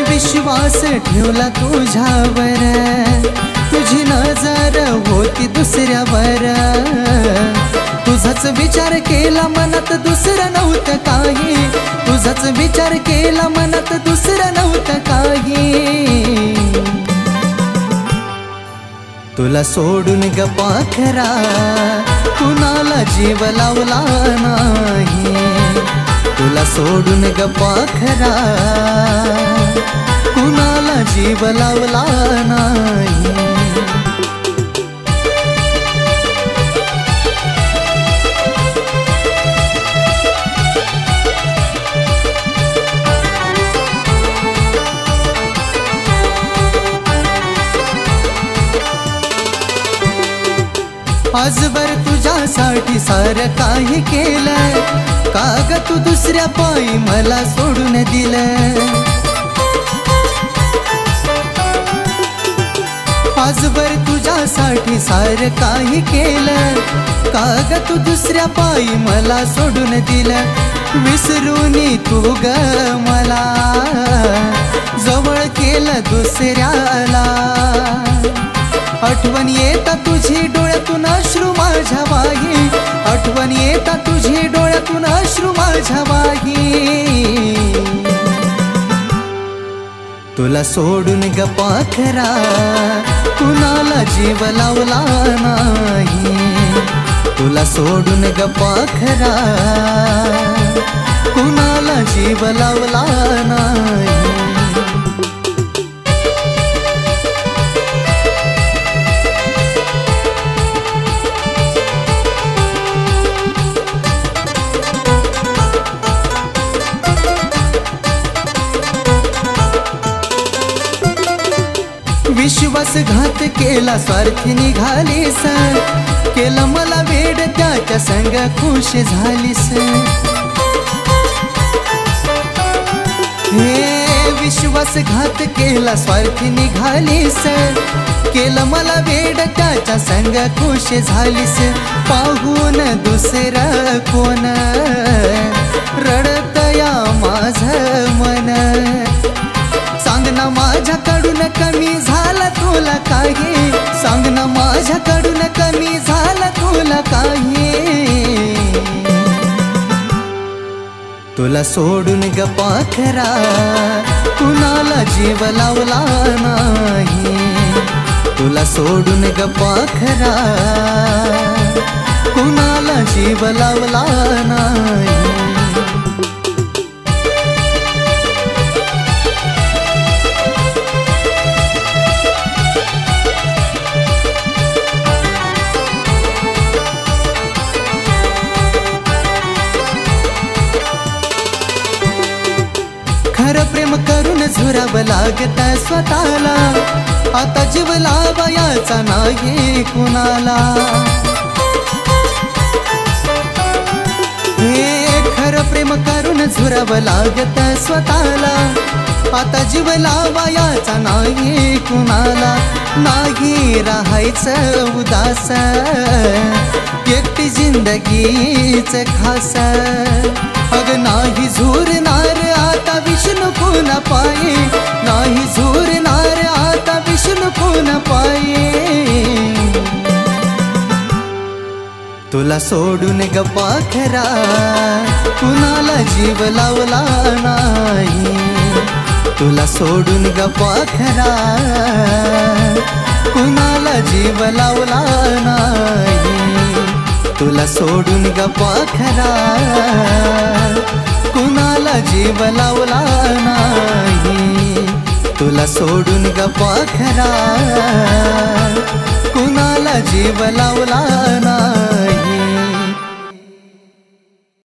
विश्वास ठेवला तुझ्यावर, तुझी नजर होती दुसऱ्यावर. तुझाच विचार केला मनात दुसरं नव्हतं काही, तुझाच विचार केला मनात दुसरं नव्हतं काही. तुला सोडून गप्पा खरा कुणाला जीव लावला नाही. तुला सोडून गप्पा खरा कुणाला जीव लावला नाही. आजवर तुझ्यासाठी सारं काही केलं, का ग तू दुसऱ्या पायी मला सोडून दिलं. आजवर तुझ्यासाठी सारं काही केलं, का ग तू दुसऱ्या पायी मला सोडून दिलं. विसरून तू ग मला जवळ केलं दुसऱ्याला. आठवण येता तुझी डोळ्यातून अश्रू माझ्या वाही, आठवण येता तुझी डोळ्यातून अश्रू माझ्या वाही. तुला सोडून गप्पा खरा कुणाला जीव लावला नाही. तुला सोडून गप्पा खरा कुणाला जीव लावला नाही. विश्वासघात केला स्वार्थी निघालीस, केलं मला वेड त्याच्या संग खुश झालीस. हे विश्वासघात केला स्वार्थी निघालीस, केलं मला वेड त्याच्या संग खुश झालीस. पाहून दुसरं कोण रडतया माझं मन. सांग ना माझ्याकडून कमी झालं तुला काही, सांग ना माझ्याकडून कमी झालं तुला काही. तुला सोडून गप्पा खरा कुणाला जीव लावला नाही. तुला सोडून गप्पा खरा कुणाला जीव लावला नाही. खरं प्रेम करून झुरावं लागतं स्वतःला, आता जीव लावायचा नाही कुणाला. हे खरं प्रेम करून झुरावं लागतं स्वतःला, आता जीव लावायचा नाही कुणाला. नाही राहायचं उदास एकटी जिंदगीच खास. अग नाही झुरणार आता विष्णू पुन्हा पायी, नाही झुरणार आता विष्णू पुन्हा पायी. तुला सोडून गप्पा खरा कुणाला जीव लावला नाही. तुला सोडून गप्पा खरा कुणाला जीव लावला नाही. तुला सोडून गप्पा खरा कुणाला जीव लावला नाही. तुला सोडून गप्पा खरा कुणाला जीव लावला नाही.